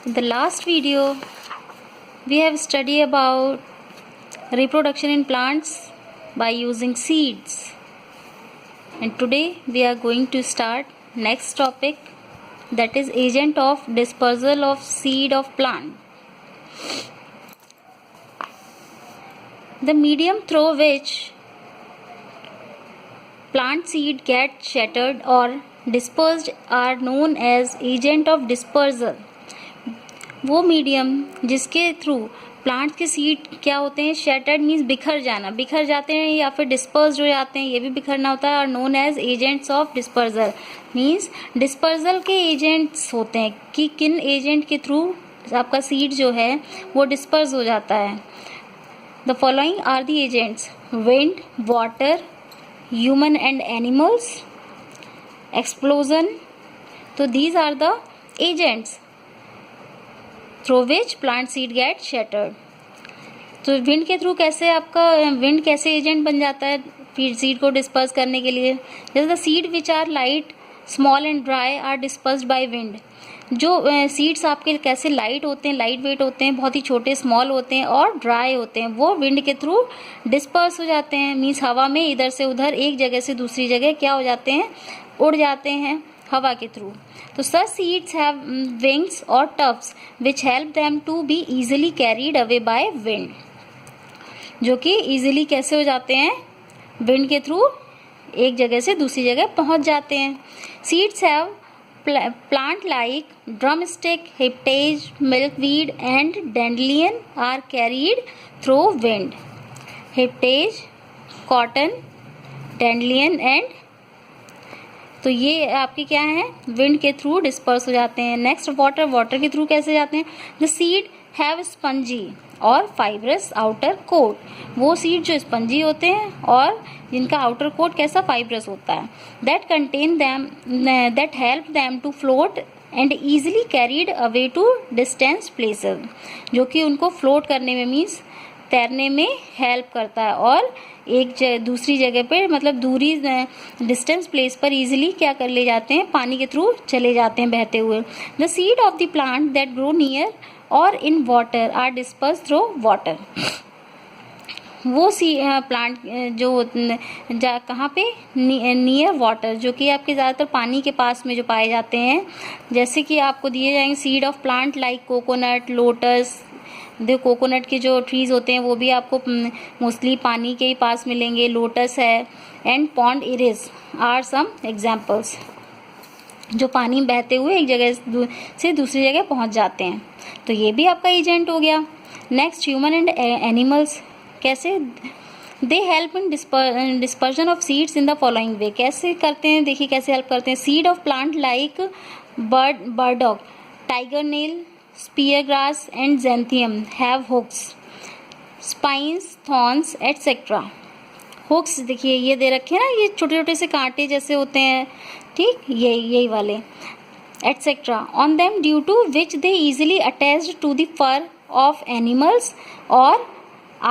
In the last video, we have studied about reproduction in plants by using seeds. And today we are going to start next topic, that is agent of dispersal of seed of plant. The medium through which plant seed get shattered or dispersed are known as agent of dispersal. वो medium जिसके through plant के seed क्या होते हैं, shattered means बिखर जाना, बिखर जाते हैं या फिर डिस्पर्स्ड हो जाते हैं, ये भी बिखरना होता है, और known as agents of dispersal means dispersal के एजेंट्स होते हैं कि किन एजेंट के थ्रू आपका सीड जो है वो डिस्पर्स हो जाता है. The following are the agents: wind, water, human and animals, explosion. तो these are the agents through which plant seed get shattered. तो विंड के थ्रू कैसे आपका विंड कैसे एजेंट बन जाता है फिर सीड को डिस्पर्स करने के लिए. जैसे the seed which are light, small and dry are dispersed by wind. जो सीड्स आपके कैसे लाइट होते हैं, लाइट वेट होते हैं, बहुत ही छोटे, स्मॉल होते हैं और ड्राई होते हैं, वो विंड के थ्रू डिस्पर्स हो जाते हैं. मीन्स हवा में इधर से उधर, एक जगह से दूसरी जगह क्या हो जाते हैं, उड़ जाते हैं हवा के थ्रू. तो such seeds have wings or tufts which help them to be easily carried away by wind. जो कि easily कैसे हो जाते हैं, wind के थ्रू एक जगह से दूसरी जगह पहुंच जाते हैं. Seeds have plant like drumstick, hiptage, milkweed and dandelion are carried through wind. Hiptage, cotton, dandelion and तो ये आपके क्या है, विंड के थ्रू डिस्पर्स हो जाते हैं. नेक्स्ट वाटर, वाटर के थ्रू कैसे जाते हैं. द सीड हैव स्पंजी और फाइब्रस आउटर कोट. वो सीड जो स्पंजी होते हैं और जिनका आउटर कोट कैसा, फाइब्रस होता है. That contain them, that help them to float and easily carried away to distance places. जो कि उनको फ्लोट करने में मीन्स तैरने में हेल्प करता है और एक दूसरी जगह पे मतलब दूरी डिस्टेंस प्लेस पर इजीली क्या कर ले जाते हैं, पानी के थ्रू चले जाते हैं बहते हुए. The seed of the plant that grow near or in water are disperse through water. वो प्लांट जो कहाँ पे, नियर वाटर, जो कि आपके ज़्यादातर पानी के पास में जो पाए जाते हैं. जैसे कि आपको दिए जाएंगे seed of plant like coconut, lotus. जो कोकोनट के जो ट्रीज होते हैं वो भी आपको मोस्टली पानी के ही पास मिलेंगे. लोटस है and pond iris are some examples, जो पानी बहते हुए एक जगह से दूसरी जगह पहुंच जाते हैं. तो ये भी आपका एजेंट हो गया. Next human and animals. कैसे, they help in dispersion of seeds in the following way. कैसे करते हैं, देखिए कैसे हेल्प करते हैं. Seed of plant like burdock, tiger nail, spear grass and xanthium have hooks, spines, thorns etc. hooks देखिए ये दे रखे हैं ना, ये छोटे छोटे से कांटे जैसे होते हैं, ठीक, यही वाले etc. on them due to which they easily attached to the fur of animals or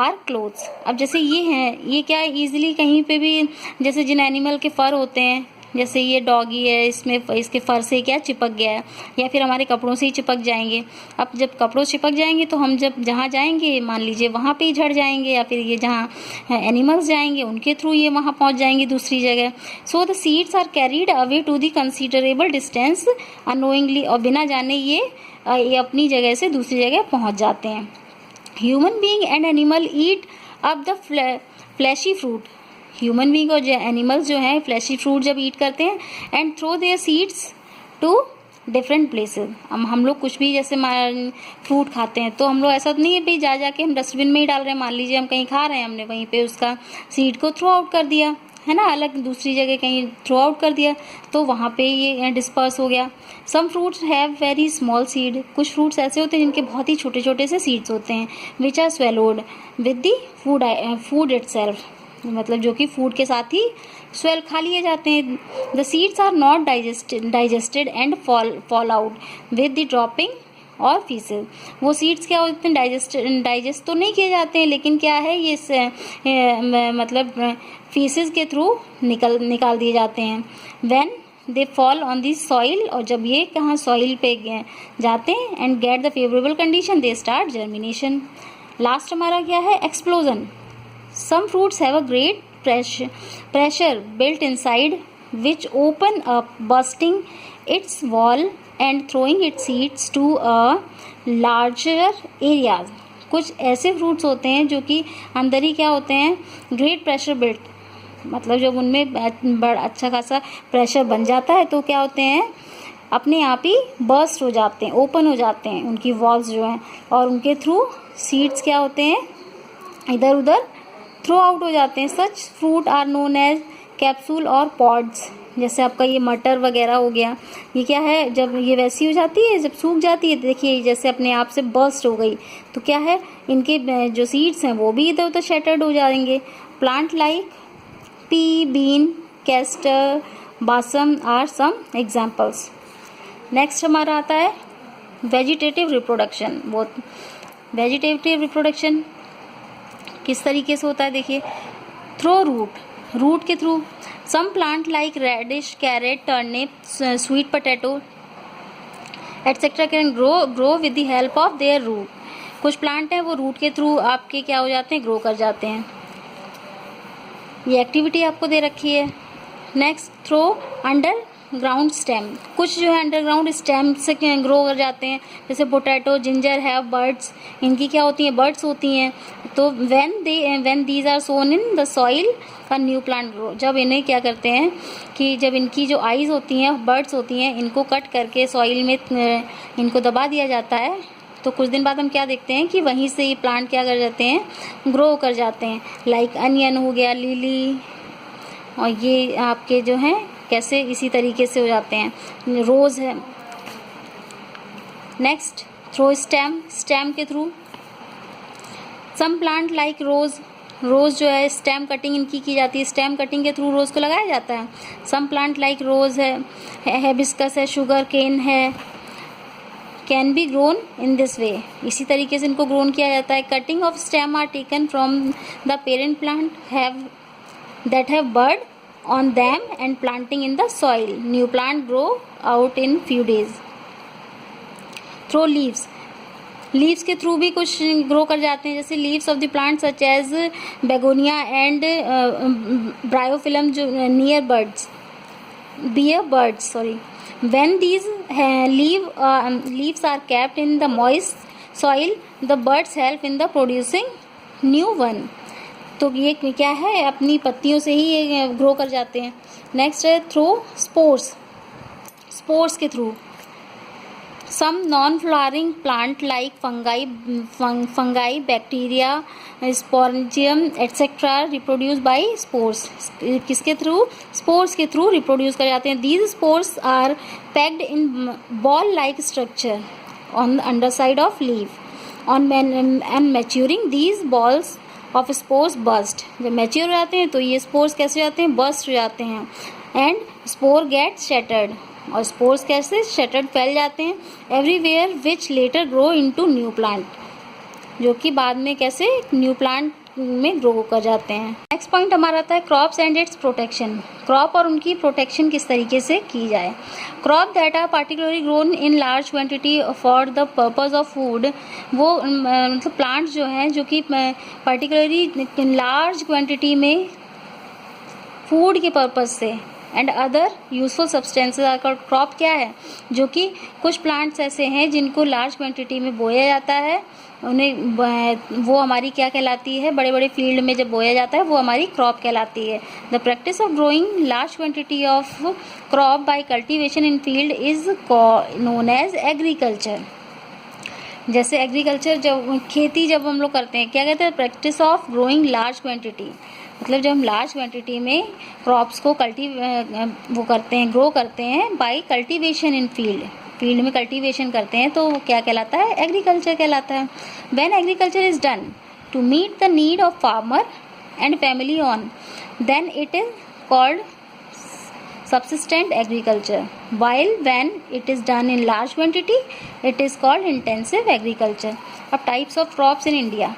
are clothes. अब जैसे ये हैं, ये क्या इजीली कहीं पे भी, जैसे जिन एनिमल के फर होते हैं, जैसे ये डॉगी है, इसमें इसके फर से क्या चिपक गया है, या फिर हमारे कपड़ों से ही चिपक जाएंगे. अब जब कपड़ों से चिपक जाएंगे तो हम जब जहाँ जाएंगे मान लीजिए वहाँ पे ही झड़ जाएंगे, या फिर ये जहाँ एनिमल्स जाएंगे उनके थ्रू ये वहाँ पहुँच जाएंगे दूसरी जगह. So the seeds are carried away to the considerable distance unknowingly, और बिना जाने ये अपनी जगह से दूसरी जगह पहुँच जाते हैं. Human being and animal eat up the fleshy fruit. Human being और एनिमल्स जो हैं फ्लैशी फ्रूट जब ईट करते हैं and throw their seeds to different places. हम लोग कुछ भी जैसे फ्रूट खाते हैं तो हम लोग ऐसा तो नहीं है भाई जा जाके हम डस्टबिन में ही डाल रहे हैं. मान लीजिए हम कहीं खा रहे हैं, हमने वहीं पे उसका सीड को थ्रो आउट कर दिया है ना, अलग दूसरी जगह कहीं थ्रो आउट कर दिया तो वहाँ पे ये डिस्पर्स हो गया. Some fruits have very small seed. कुछ फ्रूट्स ऐसे होते हैं जिनके बहुत ही छोटे छोटे से सीड्स होते हैं. Which are swallowed with the food itself. मतलब जो कि फूड के साथ ही स्वेल खा लिए जाते हैं. The seeds are not digested and fall out with the dropping और फीसेस. वो सीड्स क्या होते हैं, डाइजेस्ट तो नहीं किए जाते हैं, लेकिन क्या है ये मतलब फीसेस के थ्रू निकाल दिए जाते हैं. When they fall on the soil, और जब ये कहाँ सॉइल पे जाते हैं and get the favourable condition they start germination. Last हमारा क्या है, explosion. Some fruits have a great pressure built inside which open up, bursting its wall and throwing its seeds to a larger areas। कुछ ऐसे fruits होते हैं जो कि अंदर ही क्या होते हैं, ग्रेट प्रेशर बिल्ट, मतलब जब उनमें बड़ा अच्छा खासा प्रेशर बन जाता है तो क्या होते हैं, अपने आप ही बर्स्ट हो जाते हैं, ओपन हो जाते हैं उनकी वॉल्स जो हैं, और उनके थ्रू सीड्स क्या होते हैं, इधर उधर थ्रो आउट हो जाते हैं। Such fruit are known as capsule or pods. जैसे आपका ये मटर वगैरह हो गया, ये क्या है, जब ये वैसी हो जाती है, जब सूख जाती है, देखिए जैसे अपने आप से बर्स्ट हो गई, तो क्या है, इनके जो सीड्स हैं वो भी इधर उधर शैटर्ड हो जाएंगे। Plant like pea, bean, castor, balsam are some examples. Next हमारा आता है वेजिटेटिव रिप्रोडक्शन। वो वेजिटेटिव रिप्रोडक्शन किस तरीके से होता है, देखिए, थ्रो रूट, रूट के through. Some plant like radish, carrot, turnip, sweet potato etcetera can grow with the help of their root. कुछ प्लांट हैं वो रूट के थ्रू आपके क्या हो जाते हैं, ग्रो कर जाते हैं। ये एक्टिविटी आपको दे रखी है। Next, through underground stem. कुछ जो है अंडरग्राउंड स्टेम से ग्रो कर जाते हैं, जैसे पोटैटो, जिंजर है, बर्ड्स, इनकी क्या होती हैं, बर्ड्स होती हैं। तो when these are sown in the soil a new plant grow. जब इन्हें क्या करते हैं कि जब इनकी जो आइज़ होती हैं, बर्ड्स होती हैं, इनको कट करके सॉइल में इनको दबा दिया जाता है, तो कुछ दिन बाद हम क्या देखते हैं कि वहीं से ये प्लांट क्या कर जाते हैं, ग्रो कर जाते हैं। लाइक अनियन हो गया, लिली, और ये आपके जो हैं कैसे इसी तरीके से हो जाते हैं। रोज़ है। नेक्स्ट, थ्रो स्टेम, स्टेम के थ्रू। सम प्लांट लाइक रोज़, रोज़ जो है स्टेम कटिंग इनकी की जाती है, स्टेम कटिंग के थ्रू रोज़ को लगाया जाता है। सम प्लांट लाइक रोज़ है, हिबिस्कस है, शुगर केन है, can be grown in this way. इसी तरीके से इनको ग्रोन किया जाता है। Cutting of stem are taken from the parent plant that have bud on them and planting in the soil. New plant grow out in few days. Throw leaves. Leaves के through भी कुछ grow कर जाते हैं, जैसे leaves of the plant such as begonia and bryophyllum जो near birds, bear birds, sorry. When these leaves are kept in the moist soil, the birds help in the producing new one. तो ये क्या है, अपनी पत्तियों से ही ये grow कर जाते हैं। नेक्स्ट है थ्रो स्पोर्स, स्पोर्स के through. Some non flowering plant like fungi, bacteria, sporangium etcetera reproduce by spores. किसके थ्रू, स्पोर्स के थ्रू रिप्रोड्यूस कर जाते हैं। These spores are packed in ball like structure on the underside of leaf. On and maturing these balls of spores burst. जब mature हो जाते हैं तो ये स्पोर्स कैसे हो जाते हैं, बस्ट हो जाते हैं। एंड स्पोर गेट शैटर्ड, और स्पोर्स कैसे शैटर्ड फैल जाते हैं everywhere, which later grow into new plant, जो कि बाद में कैसे न्यू प्लांट में ग्रो कर जाते हैं। नेक्स्ट पॉइंट हमारा आता है crops and its protection. Crop और उनकी प्रोटेक्शन किस तरीके से की जाए। Crop that are particularly grown in large quantity for the purpose of food. वो मतलब प्लांट्स जो हैं जो कि पर्टिकुलरली लार्ज क्वांटिटी में फूड के पर्पज से and other useful substances are called. Crop क्या है, जो कि कुछ प्लांट्स ऐसे हैं जिनको लार्ज क्वांटिटी में बोया जाता है, उन्हें वो हमारी क्या कहलाती है, बड़े बड़े फील्ड में जब बोया जाता है वो हमारी क्रॉप कहलाती है। The practice of growing large quantity of crop by cultivation in field is known as agriculture. जैसे एग्रीकल्चर, जब खेती जब हम लोग करते हैं, क्या कहते हैं, practice of growing large quantity, मतलब जब हम लार्ज क्वांटिटी में क्रॉप्स को वो करते हैं, ग्रो करते हैं by cultivation in field, field में कल्टीवेशन करते हैं, तो क्या कहलाता है, एग्रीकल्चर कहलाता है। When agriculture is done to meet the need of farmer and family on, then it is called subsistent agriculture, while when it is done in large quantity it is called intensive agriculture. अब types of crops in India.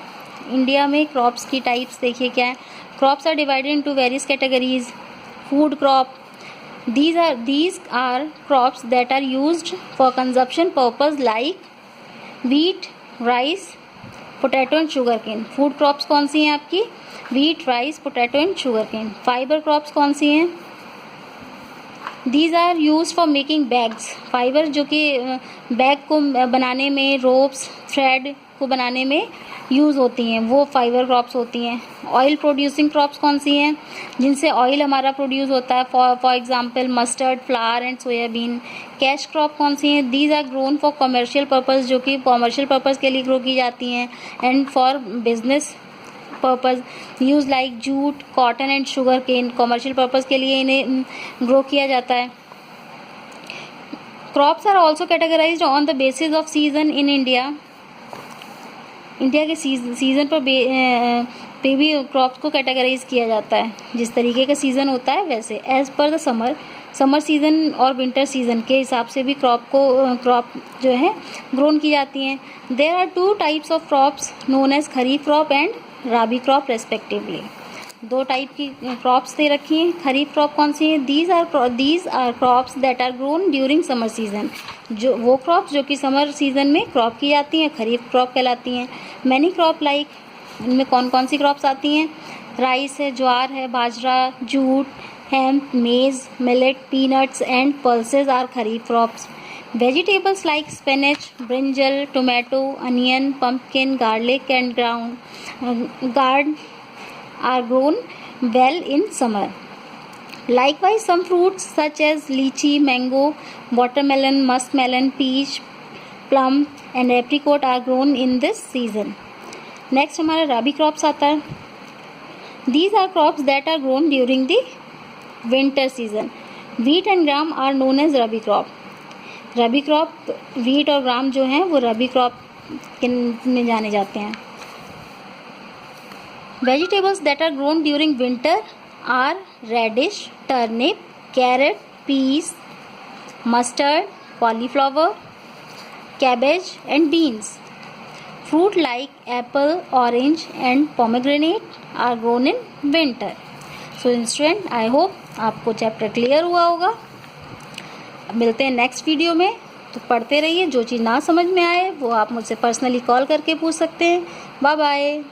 India में crops की types देखिए क्या है। Crops are divided into various categories. Food crop, These are crops that are used for consumption purpose like wheat, rice, potato and sugar cane. Food crops कौन सी हैं आपकी? Wheat, rice, potato and sugar cane. Fibre crops कौन सी हैं? These are use for making bags. Fibre जो कि bag को बनाने में, रोप्स, थ्रेड को बनाने में यूज़ होती हैं, वो फाइबर क्रॉप्स होती हैं। ऑयल प्रोड्यूसिंग क्रॉप्स कौन सी हैं? जिनसे ऑयल हमारा प्रोड्यूस होता है, for example mustard, flower and soybean. Cash crop कौन सी हैं? These are grown for commercial purpose, जो कि कमर्शियल पर्पज़ के लिए ग्रो की जाती हैं, and for business purpose use like jute, cotton and sugar cane. Commercial purpose के लिए इन्हें ग्रो किया जाता है। Crops are also categorised on the basis of season in India. India के सीज़न पर पे भी क्रॉप्स को कैटेगराइज किया जाता है, जिस तरीके का सीज़न होता है वैसे। As per the summer season और विंटर सीज़न के हिसाब से भी क्रॉप जो है ग्रोन की जाती हैं। There are 2 types of crops known as kharif crop and rabi crop respectively. 2 type की क्रॉप्स दे रखी हैं। खरीफ क्रॉप कौन सी है? These are crops that are grown during summer season. जो वो क्रॉप्स जो कि समर सीजन में क्रॉप की जाती हैं, खरीफ क्रॉप कहलाती हैं। मैनी क्रॉप लाइक, इनमें कौन कौन सी क्रॉप्स आती हैं? राइस है, ज्वार है, bajra, jute, hemp, maize, millet, peanuts and pulses are kharif crops. Vegetables like spinach, brinjal, tomato, onion, pumpkin, garlic and gourd are grown well in summer. Likewise, some fruits such as lychee, mango, watermelon, muskmelon, peach, plum and apricot are grown in this season. Next हमारा rabi crops आता है। These are crops that are grown during the winter season. Wheat and gram are known as rabi crop. Rabi crop, wheat और ग्राम जो हैं वो रबी crop में जाने जाते हैं। Vegetables that are grown during winter are radish, turnip, carrot, peas, mustard, cauliflower, cabbage and beans. Fruit like apple, orange and pomegranate are grown in winter. So student, I hope आपको chapter clear हुआ होगा। मिलते हैं next video में, तो पढ़ते रहिए। जो चीज़ ना समझ में आए वो आप मुझसे पर्सनली कॉल करके पूछ सकते हैं। Bye bye.